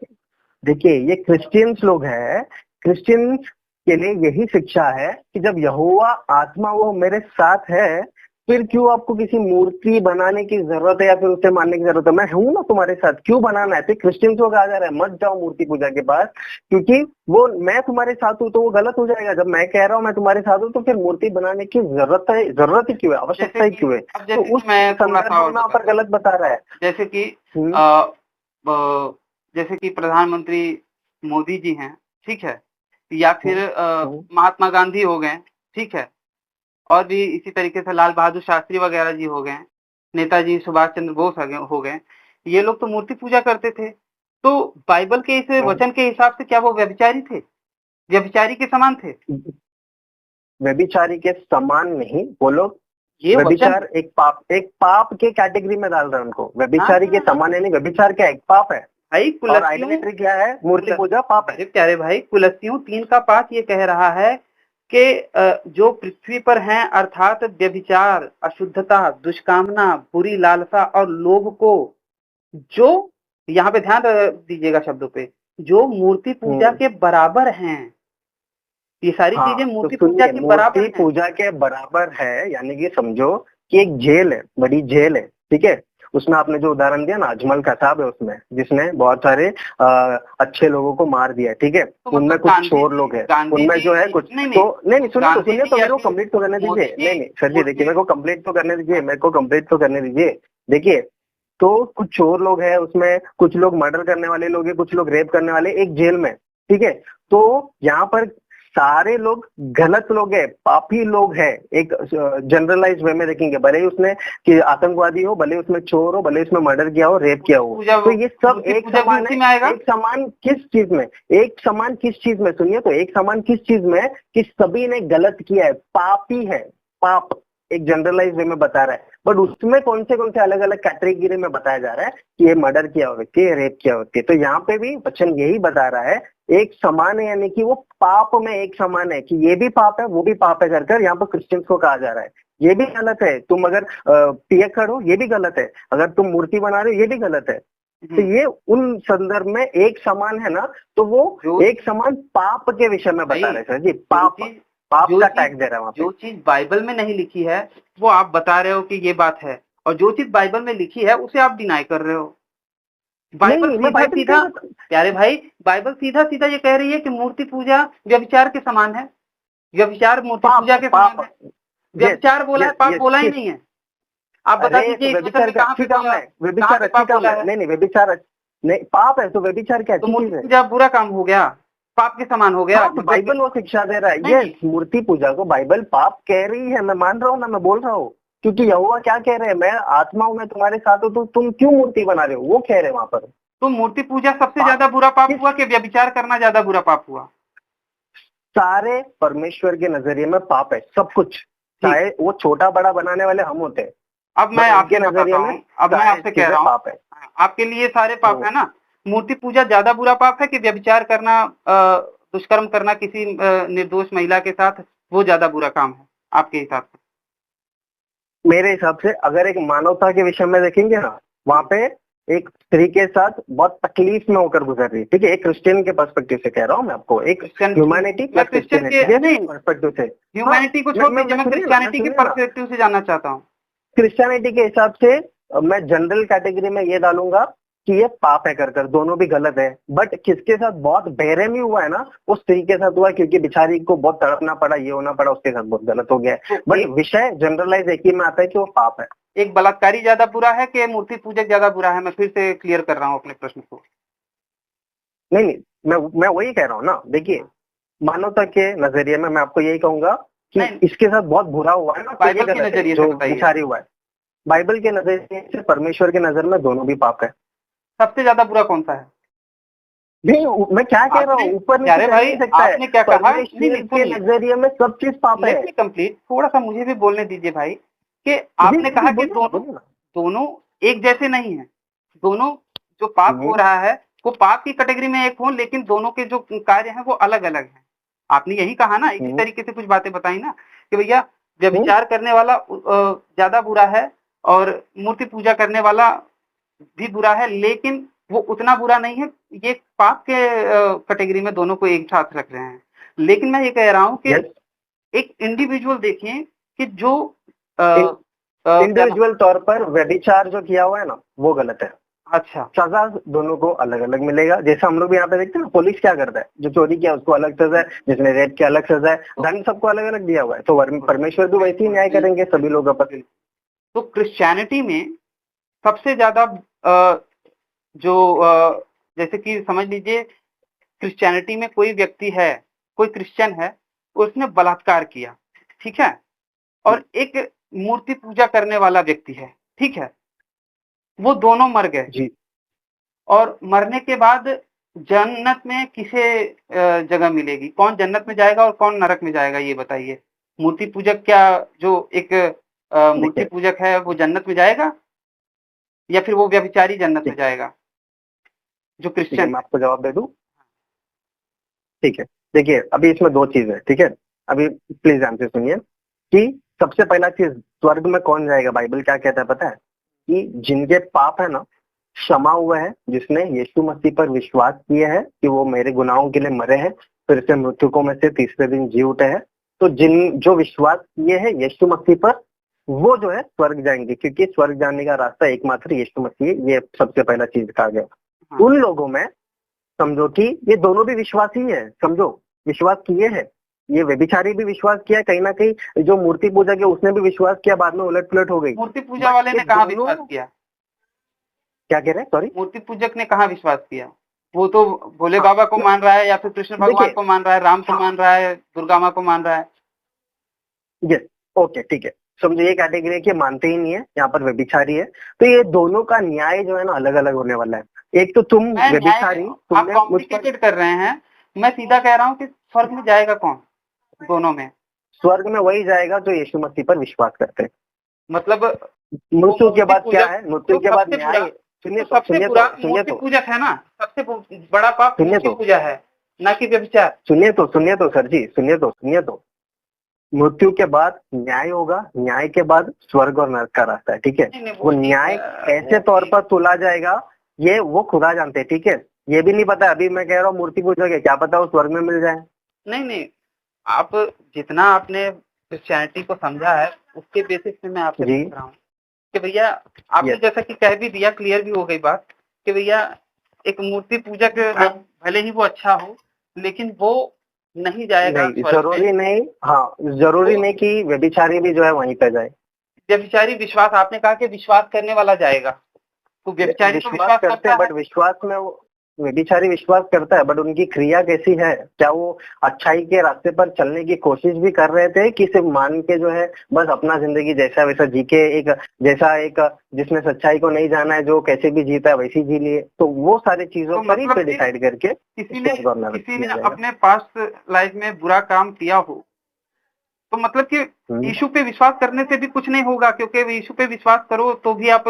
देखिए ये क्रिश्चियंस लोग है, क्रिश्चियंस के लिए यही शिक्षा है कि जब यहोवा आत्मा वो मेरे साथ है, फिर क्यों आपको किसी मूर्ति बनाने की जरूरत है या फिर उसे मानने की जरूरत है? मैं हूं ना तुम्हारे साथ, क्यों बनाना है? तो क्रिश्चियंस लोग आ जा रहे हैं, मत जाओ मूर्ति पूजा के पास, क्योंकि वो मैं तुम्हारे साथ हूँ, तो वो गलत हो जाएगा। जब मैं कह रहा हूँ मैं तुम्हारे साथ हूँ, तो फिर मूर्ति बनाने की जरूरत ही क्यों है, आवश्यकता ही क्यों है? तो उस संदर्भ में वहाँ पर गलत बता रहा है। जैसे कि प्रधानमंत्री मोदी जी हैं, ठीक है, या फिर महात्मा गांधी हो गए, ठीक है, और भी इसी तरीके से लाल बहादुर शास्त्री वगैरह जी हो गए, नेताजी सुभाष चंद्र बोस हो गए, ये लोग तो मूर्ति पूजा करते थे। तो बाइबल के इस वचन के हिसाब से क्या वो व्यभिचारी थे? व्यभिचारी के समान थे? व्यभिचारी के समान नहीं, वो लोग ये व्यभिचार एक पाप के कैटेगरी में डाल रहे हैं उनको। व्यभिचारी के समान है नहीं, व्यभिचार क्या एक पाप है भाई। आइडोलेट्री क्या है? मूर्ति पूजा पाप है। प्यारे भाई, कुलस्सियों 3:5 ये कह रहा है कि जो पृथ्वी पर हैं, अर्थात व्यभिचार, अशुद्धता, दुष्कामना, बुरी लालसा और लोभ को, जो यहाँ पे ध्यान दीजिएगा शब्दों पे, जो मूर्ति पूजा के बराबर हैं, ये सारी चीजें मूर्ति पूजा के बराबर हैं। पूजा के बराबर है, यानी कि समझो कि एक जेल है, बड़ी जेल है, ठीक है, उसमें आपने जो उदाहरण दिया ना, अजमल कसाब है उसमें, जिसने बहुत सारे अच्छे लोगों को मार दिया, ठीक है, तो उनमें कुछ चोर लोग हैं, उनमें जो है कुछ नहीं सुनिए तो मेरे को कंप्लीट तो करने दीजिए। नहीं सर जी, देखिए मेरे को कंप्लीट तो करने दीजिए, देखिए तो कुछ चोर लोग हैं उसमें, कुछ लोग मर्डर करने वाले लोग हैं, कुछ लोग रेप करने वाले, एक जेल में, ठीक है। तो यहाँ पर सारे लोग गलत लोग हैं, पापी लोग हैं। एक जनरलाइज वे में देखेंगे, भले ही उसने कि आतंकवादी हो, भले उसमें चोर हो, भले उसमें मर्डर किया हो, रेप किया हो, तो ये सब एक समान है। एक समान किस चीज में? एक समान किस चीज में? सुनिए तो, एक समान किस चीज में कि सभी ने गलत किया है, पापी है, पाप एक जनरलाइज वे में बता रहा है। बट उसमें कौन से अलग अलग कैटेगरी में बताया जा रहा है कि ये मर्डर किया हो व्यक्ति, ये रेप किया होती है। तो यहाँ पे भी वचन यही बता रहा है, एक समान है, यानी कि वो पाप में एक समान है, कि ये भी पाप है वो भी पाप है कर यहाँ पर क्रिश्चियंस को कहा जा रहा है। ये भी गलत है, तुम अगर पियक्कड़ हो ये भी गलत है, अगर तुम मूर्ति बना रहे हो ये भी गलत है। तो ये उन संदर्भ में एक समान है ना, तो वो एक समान पाप के विषय में बता रहे हैं सर जी। पाप का टैग दे रहा है वहाँ पे। जो चीज बाइबल में नहीं लिखी है वो आप बता रहे हो कि ये बात है, और जो चीज बाइबल में लिखी है उसे आप डिनाई कर रहे हो। बाइबल सीधा प्यारे भाई, बाइबल सीधा सीधा ये कह रही है कि मूर्ति पूजा व्यभिचार के समान है, व्यभिचार मूर्ति पूजा के समान है। व्यभिचार बोला है, पाप बोला ही नहीं है। आप बता दीजिए व्यभिचार का अच्छी काम है, व्यभिचार अच्छी काम है। नहीं व्यभिचार नहीं, पाप है तो व्यभिचार क्या तो मूर्ति पूजा बुरा काम हो गया, पाप के समान हो गया। बाइबल वो शिक्षा दे रहा है। ये मूर्ति पूजा को बाइबल पाप कह रही है, मैं मान रहा हूँ ना, मैं बोल रहा हूँ, क्योंकि यहोवा क्या कह रहे हैं, मैं आत्मा हूं, मैं तुम्हारे साथ हूँ, तो तुम क्यों मूर्ति बना रहे हो, वो कह रहे हैं वहां पर। तो मूर्ति पूजा सबसे ज्यादा बुरा पाप हुआ कि व्यभिचार करना ज्यादा बुरा पाप हुआ? सारे परमेश्वर के नजरिए में पाप है सब कुछ, चाहे वो छोटा बड़ा बनाने वाले हम होते हैं। अब मैं आपके नजरिए में, अब मैं आपसे कह रहा हूँ, पाप है आपके लिए सारे पाप है ना। मूर्ति पूजा ज्यादा बुरा पाप है कि व्यभिचार करना, दुष्कर्म करना किसी निर्दोष महिला के साथ, वो ज्यादा बुरा काम है आपके हिसाब से? मेरे हिसाब से अगर एक मानवता के विषय में देखेंगे ना, वहां पे एक स्त्री के साथ बहुत तकलीफ में होकर गुजर रही है, ठीक है, एक क्रिश्चियन के पर्सपेक्टिव से कह रहा हूँ मैं आपको, एक ह्यूमैनिटी क्रिश्चियन के पर्सपेक्टिव से, ह्यूमैनिटी को छोड़ के मैं क्रिश्चियनिटी के पर्सपेक्टिव से जानना चाहता हूँ। क्रिश्चियनिटी के हिसाब से मैं जनरल कैटेगरी में ये डालूंगा कि ये पाप है कर दोनों भी गलत है। बट किसके साथ बहुत बेरहमी हुआ है ना, वो स्त्री के साथ हुआ, क्योंकि बेचारी को बहुत तड़पना पड़ा, ये होना पड़ा, उसके साथ बहुत गलत हो गया है। बट विषय जनरलाइज एक ही में आता है कि वो पाप है। एक बलात्कारी ज्यादा बुरा है कि मूर्ति पूजक ज्यादा बुरा है? मैं फिर से क्लियर कर रहा हूँ अपने प्रश्न को। नहीं, मैं वही कह रहा हूँ ना, देखिए मानवता के नजरिए में मैं आपको यही कहूंगा कि इसके साथ बहुत बुरा हुआ है ना, बाइबल के नजरिए जो बेचारी हुआ है। बाइबल के नजरिए से, परमेश्वर के नजर में दोनों भी पाप है। सबसे ज्यादा बुरा कौन सा है? नहीं, मैं क्या कह रहा हूँ, ऊपर नीचे भाई आपने क्या कहा, के नजरिए में सब चीज पाप है। कंप्लीट, थोड़ा सा मुझे भी बोलने दीजिए भाई, कि आपने कहा कि दोनों एक जैसे नहीं है, दोनों जो पाप हो रहा है वो पाप की कैटेगरी में एक हो, लेकिन दोनों के जो कार्य हैं वो अलग अलग हैं। आपने यही कहा ना, इसी तरीके से कुछ बातें बताई ना कि भैया व्यभिचार करने वाला ज्यादा बुरा है और मूर्ति पूजा करने वाला भी बुरा है, लेकिन वो उतना बुरा नहीं है। ये पाप के कैटेगरी में दोनों को एक साथ रख रहे हैं। लेकिन मैं ये कह रहा हूँ कि एक इंडिविजुअल देखिए कि जो इंडिविजुअल तौर पर व्यभिचार जो किया हुआ है ना, वो गलत है। अच्छा, सजा दोनों को अलग अलग मिलेगा। जैसे हम लोग भी यहाँ पे देखते हैं ना, पुलिस क्या करता है, जो चोरी किया उसको अलग सजा है, जिसने रेप किया अलग सजा है, दंड सबको अलग अलग दिया हुआ है। तो परमेश्वर भी वैसे ही न्याय करेंगे सभी लोग अपन। तो क्रिश्चियनिटी में सबसे ज्यादा जो जैसे कि समझ लीजिए, क्रिश्चियनिटी में कोई व्यक्ति है, कोई क्रिश्चियन है, उसने बलात्कार किया, ठीक है, और एक मूर्ति पूजा करने वाला व्यक्ति है, ठीक है, वो दोनों मर गए जी। और मरने के बाद जन्नत में किसे जगह मिलेगी? कौन जन्नत में जाएगा और कौन नरक में जाएगा, ये बताइए। मूर्ति पूजक, क्या जो एक मूर्ति पूजक है वो जन्नत में जाएगा या फिर वो व्यभिचारी जन्नत में जाएगा? जो क्रिश्चियन, मैं आपको जवाब दे दूं, ठीक है। देखिए अभी इसमें दो चीज है, ठीक है, अभी प्लीज ध्यान से सुनिए कि सबसे पहला चीज, स्वर्ग में कौन जाएगा? बाइबल क्या कहता है पता है? कि जिनके पाप है ना क्षमा हुआ है, जिसने यीशु मसीह पर विश्वास किया है कि वो मेरे गुनाहों के लिए मरे हैं, फिर से मृतकों में से तीसरे दिन जी उठे हैं, तो जो विश्वास किए हैं यीशु मसीह पर, वो जो है स्वर्ग जाएंगे, क्योंकि स्वर्ग जाने का रास्ता एकमात्र यीशु मसीह है। ये सबसे पहला चीज कहा गया। उन लोगों में समझो कि ये दोनों भी विश्वासी है, समझो विश्वास किए हैं, ये व्यभिचारी भी विश्वास किया, कहीं ना कहीं जो मूर्ति पूजा के उसने भी विश्वास किया, बाद में उलट पुलट हो गई। मूर्ति पूजा वाले ने कहाँ विश्वास किया? क्या कह रहे हैं? सॉरी, मूर्ति पूजक ने कहाँ विश्वास किया? वो तो भोले हाँ, बाबा को मान रहा है या फिर कृष्ण भगवान देखिए, को मान रहा है, राम को हाँ, मान रहा है, दुर्गा माँ को मान रहा है। यस, ओके, ठीक है। समझो ये कैटेगरी है कि मानते ही नहीं है, यहाँ पर व्यभिचारी है। तो ये दोनों का न्याय जो है ना अलग अलग होने वाला है। एक तो तुम मैं न्याय, व्यभिचारी, आप तुमने मुझ पर कॉम्प्लिकेटेड कर रहे हैं। मैं सीधा कह रहा हूँ कि स्वर्ग में जाएगा कौन दोनों में? स्वर्ग में वही जाएगा जो यीशु मसीह पर विश्वास करते हैं। मतलब वो मृत्यु के मूर्ति बाद क्या पूजक है? मृत्यु तो के बाद सबसे न्याय। बुरा, सुनिए तो तो, सबसे सुनिए बुरा तो, सुनिए मूर्ति तो, पूजक है ना, सबसे बड़ा पाप सुनिए मूर्ति तो, पूजा है, ना कि व्यभिचार। सुनिए तो, सुनिए तो सर जी, सुनिए तो, सुनिए तो। मृत्यु के बाद न्याय होगा, न्याय के बाद स्वर्ग और नरक का रास्ता है, ठीक है। नहीं नहीं, वो वो ठीक न्याय है, कैसे वो तौर ठीक। पर तुला जाएगा ये वो खुदा जानते हैं, ठीक है। ये भी नहीं पता, अभी मैं कह रहा हूँ मूर्ति पूजा के, क्या पता वो स्वर्ग में मिल जाए। नहीं नहीं, आप जितना आपने क्रिश्चियनिटी को समझा है उसके बेसिस पे मैं आपसे जी, पूछ रहा हूँ कि भैया, आपने यस, जैसा कि कह भी दिया, क्लियर भी हो गई बात कि भैया एक मूर्ति पूजक भले ही वो अच्छा हो, लेकिन वो नहीं जाएगा नहीं स्वर्ग में। जरूरी नहीं, हाँ, जरूरी वो नहीं कि व्यभिचारी भी जो है वहीं पे जाए। व्यभिचारी विश्वास, आपने कहा कि विश्वास करने वाला जाएगा, तो व्यभिचारी तो विश्वास विश्वास करते करता हैं, है। बट विश्वास में वो व्यभिचारी विश्वास करता है, बट उनकी क्रिया कैसी है? क्या वो अच्छाई के रास्ते पर चलने की कोशिश भी कर रहे थे कि सिर्फ मान के जो है बस अपना जिंदगी जैसा वैसा जी के, एक जैसा एक जिसने सच्चाई को नहीं जाना है, जो कैसे भी जीता है वैसे ही जी लिए, तो वो सारी चीजों तो पर ही मतलब पे कि डिसाइड करके स्वर्ग और नरक किसी दिया ने जाएगा। अपने पास्ट लाइफ में बुरा काम किया हो, तो मतलब कि हम्म। यीशु पे विश्वास करने से भी कुछ नहीं होगा, क्योंकि यीशु पे विश्वास करो तो भी आप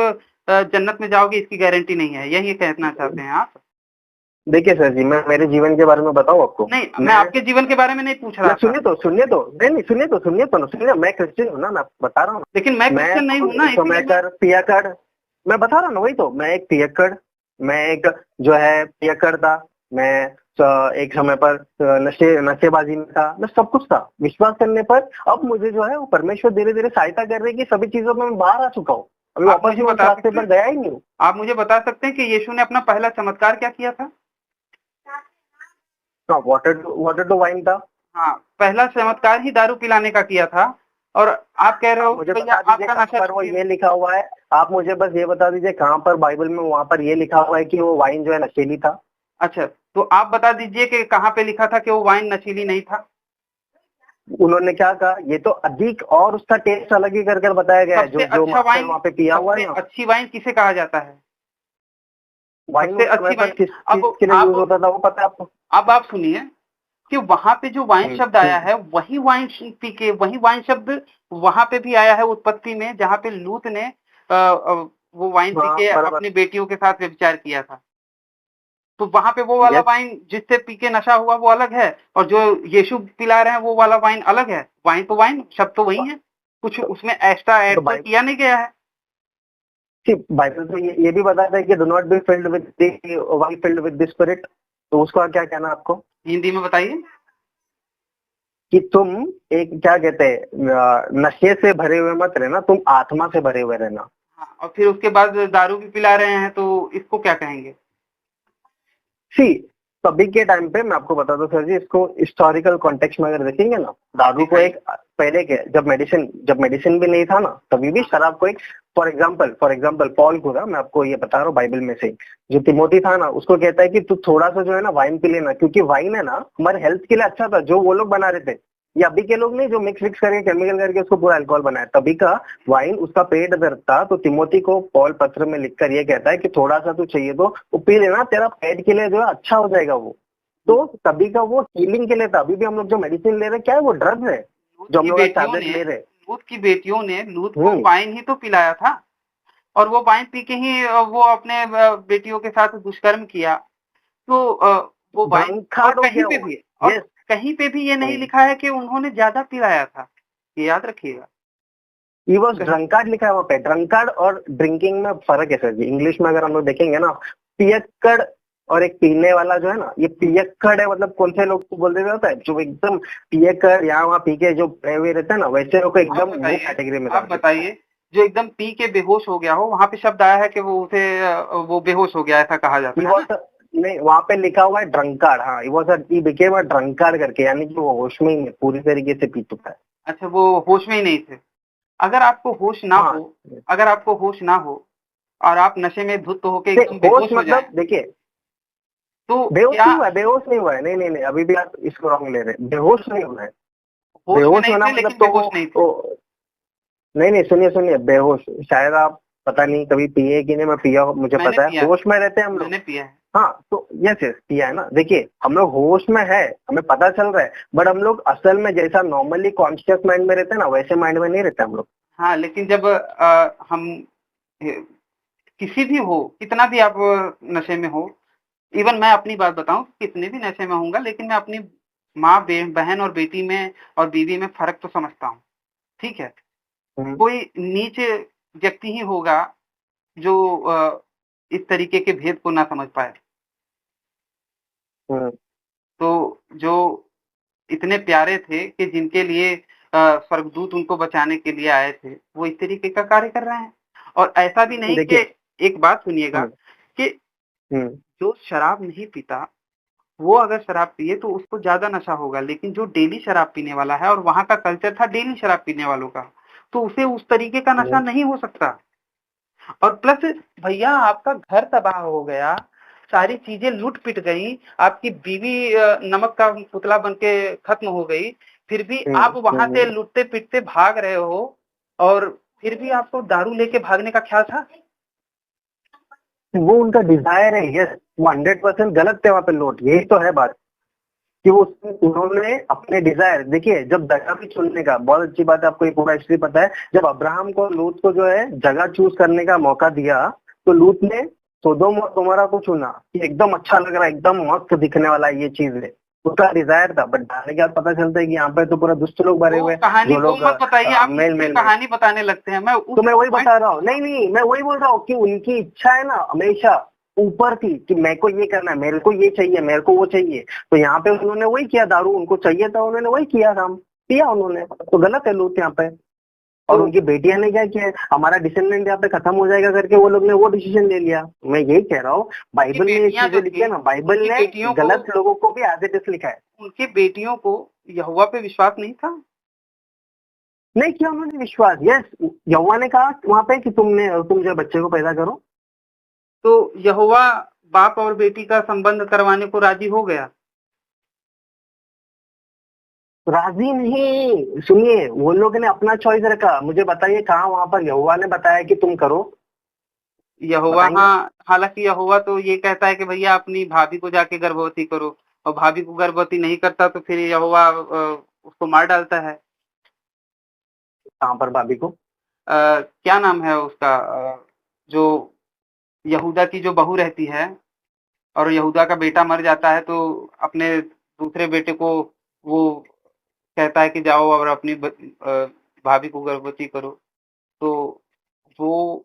जन्नत में जाओगे, इसकी गारंटी नहीं है, यही कहना चाहते हैं आप? देखिए सर जी, मैं मेरे जीवन के बारे में बताऊं आपको। नहीं, मैं मैं आपके जीवन के बारे में नहीं पूछ मैं रहा था, सुनिए तो, सुनिए तो, नहीं नहीं, सुनिए तो, सुनिए तो ना, सुनिए, मैं क्रिश्चियन हूँ ना, मैं आपको बता रहा हूँ। लेकिन मैं मैं क्रिश्चियन नहीं हूँ ना, एक समय इसलिए मैं। कर पियक्कड़, मैं बता रहा हूँ ना, वही तो, मैं एक पियक्कड़, मैं एक जो है पियक्कड़ था। मैं एक समय पर नशेबाजी में था, मैं सब कुछ था। विश्वास करने पर अब मुझे जो है वो परमेश्वर धीरे धीरे सहायता कर रही है कि सभी चीजों में मैं बाहर आ चुका हूँ। अभी आप वापस मुझे मैं उस बता रास्ते सकते पर हैं, गया ही नहीं हूँ। आप मुझे बता सकते हैं कि यीशु ने अपना पहला चमत्कार क्या किया था? हाँ, वाटर टू वाइन था। हाँ, पहला चमत्कार ही दारू पिलाने का किया था, और आप कह रहे आप हो कि मुझे भैया बता दीजिए आपका कहाँ नशा पर वो छूट गया। ये लिखा हुआ है। आप मुझे बस ये बता दीजिए कहाँ पर बाइबल में वहां पर ये लिखा हुआ है कि वो वाइन जो है नशीली था। अच्छा, तो आप बता दीजिए कि कहाँ पे लिखा था कि वो वाइन नशीली नहीं था? उन्होंने क्या कहा, ये तो अधिक और उसका टेस्ट अलग ही कर कर बताया गया है, सबसे जो जो अच्छा मास्टर वाइन, वहाँ पे पिया हुआ सबसे है ना। अच्छी वाइन किसे कहा जाता है? वाइन सबसे उस समय अच्छी पर वाइन। किस चीज अब के लिए यूज आप होता था वो पता है आपको? अब आप सुनिए कि वहां पे जो वाइन शब्द आया हम्म। है, वही वाइन पी के, वही वाइन शब्द वहां पे भी आया है उत्पत्ति में, जहाँ पे लूत ने वो वाइन पी हाँ, के बराबर। अपनी बेटियों के साथ व्यभिचार किया था। तो वहां पे वो वाला यस। वाइन जिससे पी के नशा हुआ वो अलग है, और जो यीशु पिला रहे हैं वो वाला वाइन अलग है। वाइन तो वाइन, शब्द तो वही है, कुछ तो, उसमें एक्स्ट्रा तो ऐड तो बाइबल किया नहीं गया है। बाइबल तो ये भी बताता है कि do not be filled with wine filled with the spirit. तो उसका क्या कहना है आपको? हिंदी में बताइए। कि तुम एक क्या कहते हैं नशे से भरे हुए मत रहना, तुम आत्मा से भरे हुए रहना। हाँ, और फिर उसके बाद दारू भी पिला रहे हैं, तो इसको क्या कहेंगे? सी, तभी के टाइम पे मैं आपको बता दूं सर जी, इसको हिस्टोरिकल कॉन्टेक्स्ट में अगर देखेंगे ना, हाँ, दारू को दिखाइए। एक पहले के जब मेडिसिन भी नहीं था ना, तभी भी शराब को एक फॉर एग्जाम्पल पॉल को था, मैं आपको ये बता रहा हूँ बाइबल में से, जो तिमोथी था ना, उसको कहता है कि तू थोड़ा सा जो है ना वाइन पी लेना, क्योंकि वाइन है ना हमारे हेल्थ के लिए अच्छा था, जो वो लोग बना रहे थे। ये अभी के लोग नहीं, जो मिक्स विक्स करके केमिकल करके उसको पूरा अल्कोहल बनाया, तभी का वाइन उसका पेट दर्द था, तो तिमोथी को पॉल पत्र में लिखकर ये कहता है कि थोड़ा सा तू चाहिए तो वो पी लेना, तेरा पेट के लिए जो है अच्छा हो जाएगा वो। तो तभी का वो हीलिंग के लिए था। अभी भी हम लोग जो मेडिसिन ले रहे हैं क्या है, वो ड्रग्स है लूत जो हम की लोग बेटियों टैबलेट ने ले रहे हैं। लूत की बेटियों ने लूत को हम्म। वाइन ही तो पिलाया था, और वो वाइन पी के ही वो अपने बेटियों के साथ दुष्कर्म किया। तो वो वाइन, और ड्रंकार्ड हो कहीं गया पे वो। भी, और यस। कहीं पे भी ये नहीं लिखा है कि उन्होंने ज्यादा पिलाया था, ये याद रखिएगा। ही वॉज कहीं ड्रंकार्ड लिखा है वहाँ पे। ड्रंकार्ड और ड्रिंकिंग में फर्क है सर जी। इंग्लिश में अगर हम लोग देखेंगे ना, पियक्कड़ और एक पीने वाला जो है ना, ये पियक्कड़ है, मतलब कौन से लोग को बोल देता होता है जो एकदम पियक्कड़ यहाँ वहाँ पी के जो पड़े हुए रहते हैं ना, वैसे लोग को आप एकदम वो बताइए, कैटेगरी में आप डाल देता है। बताइए, जो एकदम पी के बेहोश हो गया हो, वहां पे शब्द आया है कि वो उसे वो बेहोश हो गया, ऐसा कहा जाता ही है ना? वॉज, नहीं, वहाँ पे लिखा हुआ है ड्रंकार्ड। हाँ, ही बिकेम अ ड्रंकार्ड करके, यानी कि वो होश में ही नहीं, पूरी तरीके से पी चुका है। अच्छा, वो होश में ही नहीं थे। अगर आपको होश ना हाँ, हो, अगर आपको होश ना हो और आप नशे में धुत होके एकदम होश बेहोश हो जाएं, मतलब देखिए, तो बेहोश क्या नहीं हुआ है, बेहोश नहीं हुआ है, नहीं नहीं नहीं, अभी भी आप इसको रॉन्ग ले रहे हैं, बेहोश नहीं हुआ है। होश में बेहोश नहीं होना थे मतलब लेकिन तो बेहोश नहीं थे? नहीं नहीं, सुनिए सुनिए, बेहोश शायद आप पता नहीं कभी पिए कि नहीं, मैं पिया हूं, मुझे मैंने पता है, पिया, होश में रहते हैं हम लोग। मैंने पिया है। हाँ तो यस यस पिया है ना, देखिए हम लोग होश में है, हमें पता चल रहा है, बट हम लोग असल में जैसा नॉर्मली कॉन्शियस माइंड में रहते हैं ना, वैसे माइंड में नहीं रहते हम लोग। हाँ, लेकिन जब हम किसी भी हो, कितना भी आप नशे में हो, इवन मैं अपनी बात बताऊं, कितने भी नशे में होऊंगा, लेकिन मैं अपनी माँ, बहन और बेटी में और बीवी में फर्क तो समझता हूँ। ठीक है, हम्म, कोई नीच व्यक्ति ही होगा जो इस तरीके के भेद को ना समझ पाए। हम्म, तो जो इतने प्यारे थे कि जिनके लिए स्वर्गदूत उनको बचाने के लिए आए थे, वो इस तरीके का कार्य कर रहे हैं। और ऐसा भी नहीं कि, देखिए, एक बात सुनिएगा, हम्म, कि हम्म, जो शराब नहीं पीता, वो अगर शराब पिए तो उसको ज्यादा नशा होगा, लेकिन जो डेली शराब पीने वाला है, और वहां का कल्चर था डेली शराब पीने वालों का, तो उसे उस तरीके का नशा नहीं हो सकता। और प्लस भैया आपका घर तबाह हो गया, सारी चीजें लूट पिट गई, आपकी बीवी नमक का पुतला बन के खत्म हो गई, फिर भी आप वहां से लूटते पिटते भाग रहे हो, और फिर भी आपको दारू लेके भागने का ख्याल था। वो उनका डिजायर है, यस, वो 100% गलत थे वहां पे लोग, यही तो है बात, कि वो उन्होंने अपने डिजायर, देखिए जब जगह भी चुनने का, बहुत अच्छी बात है, आपको ये पूरा हिस्ट्री पता है, जब अब्राहम को लूत को जो है जगह चूज करने का मौका दिया, तो लूत ने सोदोम और गोमोरा को चुना कि एकदम अच्छा लग रहा है, एकदम मस्त दिखने वाला ये चीज है, उसका डिजायर था, बट डालने के बाद पता चलता है कि यहाँ पे तो पूरा दुष्ट लोग भरे वो हुए हैं, कहानी जो वो लोग मत बताइए, आप मेल इसकी मेल में। कहानी बताने लगते हैं। मैं तो उस मैं वही पॉइंट, बता रहा हूँ, नहीं नहीं, मैं वही बोल रहा हूँ कि उनकी इच्छा है ना हमेशा ऊपर थी, कि मेरे को ये करना है, मेरे को ये चाहिए, मेरे को वो चाहिए, तो यहाँ पे उन्होंने वही किया, दारू उनको चाहिए था, उन्होंने वही किया काम, पिया उन्होंने, तो गलत है लूट यहाँ पे। और तो उनकी बेटियां ने क्या किया, हमारा डिसेंडेंट यहाँ पे खत्म हो जाएगा करके वो लोग ने वो डिसीजन ले लिया। मैं यही कह रहा हूँ, उनकी बाइबल में ये बेटियां चीजें जो लिखी थी, है ना, बाइबल उनकी ने बेटियों को गलत लोगों को भी एज इट इज लिखा है। उनकी बेटियों को यहोवा पे विश्वास नहीं था। नहीं किया उन्होंने विश्वास, यस, यहोवा ने कहा वहां पे कि तुम जो बच्चे को पैदा करो। तो यहोवा बाप और बेटी का संबंध करवाने को राजी हो गया। राजी नहीं, सुनिए, वो लोग ने अपना चॉइस रखा, मुझे बताइए कहाँ वहां पर यहोवा ने बताया कि तुम करो, यहोवा, बताएंगे? हाँ, हालांकि यहोवा तो ये कहता है कि भैया अपनी भाभी को जाके गर्भवती करो, और भाभी को गर्भवती नहीं करता तो फिर यहोवा उसको मार डालता है। कहाँ पर भाभी को? क्या नाम है उसका, जो यहूदा की जो बहू रहती है, और यहूदा का बेटा मर जाता है, तो अपने दूसरे बेटे को वो कहता है कि जाओ और अपनी भाभी को गर्भवती करो। तो वो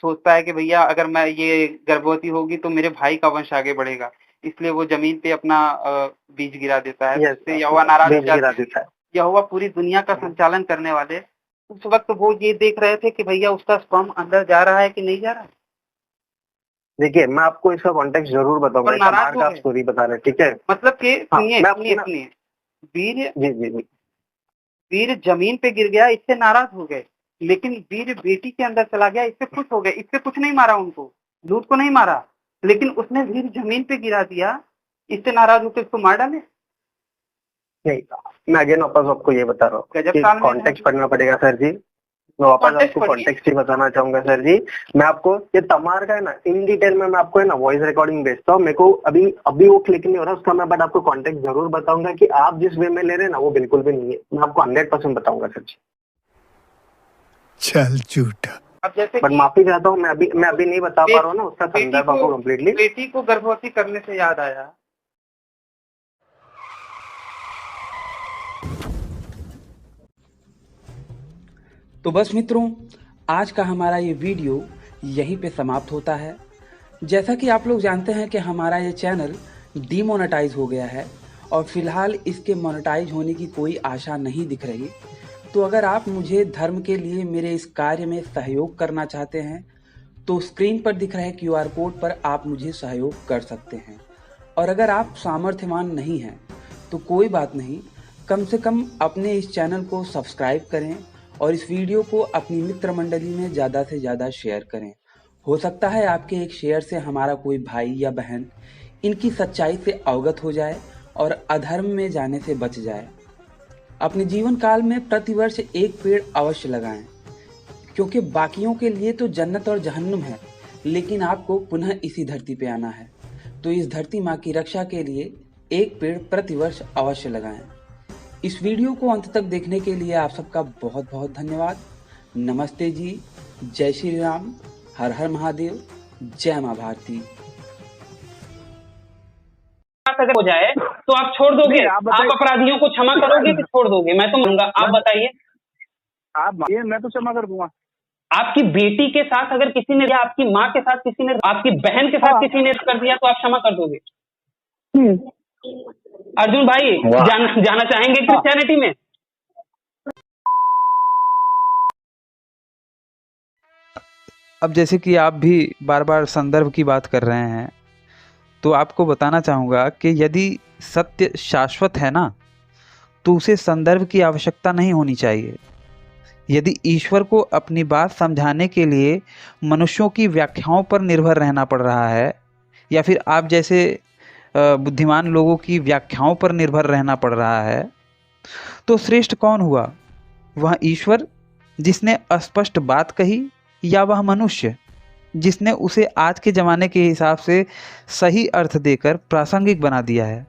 सोचता है कि भैया अगर मैं ये गर्भवती होगी तो मेरे भाई का वंश आगे बढ़ेगा, इसलिए वो जमीन पे अपना बीज गिरा देता है, यस, जिससे यहोवा नाराज हो बीज गिरा जाते हैं। देता है। यहोवा पूरी दुनिया का संचालन करने वाले, उस वक्त वो ये देख रहे थे कि भैया उसका स्पर्म अंदर जा रहा है कि नहीं जा रहा है। देखिए मैं आपको इसका कॉन्टेक्स्ट जरूर बताऊंगा, और नाराज तमार हो का गए, स्टोरी बता रहे हैं, ठीक है? मतलब कि हाँ, सुनिए मैं सुनिए अपना, सुनिए, वीर जी जी जी, वीर जमीन पे गिर गया, इससे नाराज हो गए, लेकिन वीर बेटी के अंदर चला गया, इससे खुश हो गए। इससे कुछ नहीं मारा उनको, लूत को नहीं मारा, लेकिन उसने वीर जमीन पे गिरा दिया, इससे नाराज होकर उसको मार डाले। नहीं, मैं अगेन वापस आपको ये बता रहा हूँ गजब कि तालमेल है। कॉन्टेक्स्ट पढ़ना पड़ेगा सर जी, मैं वापस कॉन्टेक्स्ट आपको पढ़िए। कॉन्टेक्स्ट ही बताना चाहूंगा सर जी। मैं आपको ये तमार का है ना, इन डिटेल में मैं आपको है ना वॉइस रिकॉर्डिंग भेजता हूँ, मेरे को अभी वो क्लिक नहीं हो रहा उसका मैं, बट आपको कॉन्टेक्स्ट जरूर बताऊंगा कि आप जिस वे में ले रहे हैं ना वो बिल्कुल भी नहीं है, मैं आपको 100% बताऊंगा सर जी। चल झूठा। अब जैसे बट कि माफी चाहता हूँ, मैं अभी नहीं बता पा रहा हूँ ना उसका बेटी संदर्भ आपको कम्प्लीटली। बेटी को गर्भवती करने से याद आया, तो बस मित्रों, आज का हमारा ये वीडियो यहीं पे समाप्त होता है। जैसा कि आप लोग जानते हैं कि हमारा ये चैनल डीमोनेटाइज हो गया है और फिलहाल इसके मोनेटाइज होने की कोई आशा नहीं दिख रही। तो अगर आप मुझे धर्म के लिए मेरे इस कार्य में सहयोग करना चाहते हैं तो स्क्रीन पर दिख रहे QR कोड पर आप मुझे सहयोग कर सकते हैं। और अगर आप सामर्थ्यवान नहीं हैं तो कोई बात नहीं, कम से कम अपने इस चैनल को सब्सक्राइब करें और इस वीडियो को अपनी मित्र मंडली में ज़्यादा से ज़्यादा शेयर करें। हो सकता है आपके एक शेयर से हमारा कोई भाई या बहन इनकी सच्चाई से अवगत हो जाए और अधर्म में जाने से बच जाए। अपने जीवन काल में प्रतिवर्ष एक पेड़ अवश्य लगाएं, क्योंकि बाकियों के लिए तो जन्नत और जहन्नुम है, लेकिन आपको पुनः इसी धरती पे आना है। तो इस धरती माँ की रक्षा के लिए एक पेड़ प्रतिवर्ष अवश्य लगाएं। इस वीडियो को अंत तक देखने के लिए आप सबका बहुत बहुत धन्यवाद। नमस्ते जी, जय श्री राम, हर हर महादेव, जय माँ भारती। अगर हो जाए तो आप छोड़ दोगे? आप अपराधियों को क्षमा करोगे कि छोड़ दोगे? मैं तो मांगा, आप बताइए। आप मांगिए, मैं तो क्षमा कर दूंगा। आपकी बेटी के साथ अगर किसी ने, या आपकी माँ के साथ किसी ने, आपकी बहन के साथ किसी ने कर दिया तो आप क्षमा कर दोगे? अर्जुन भाई जाना चाहेंगे क्रिश्चियनिटी में? अब जैसे कि आप भी बार बार संदर्भ की बात कर रहे हैं, तो आपको बताना चाहूँगा कि यदि सत्य शाश्वत है ना, तो उसे संदर्भ की आवश्यकता नहीं होनी चाहिए। यदि ईश्वर को अपनी बात समझाने के लिए मनुष्यों की व्याख्याओं पर निर्भर रहना पड़ रहा है, या फिर आप जैसे बुद्धिमान लोगों की व्याख्याओं पर निर्भर रहना पड़ रहा है, तो श्रेष्ठ कौन हुआ? वह ईश्वर जिसने अस्पष्ट बात कही, या वह मनुष्य जिसने उसे आज के ज़माने के हिसाब से सही अर्थ देकर प्रासंगिक बना दिया है?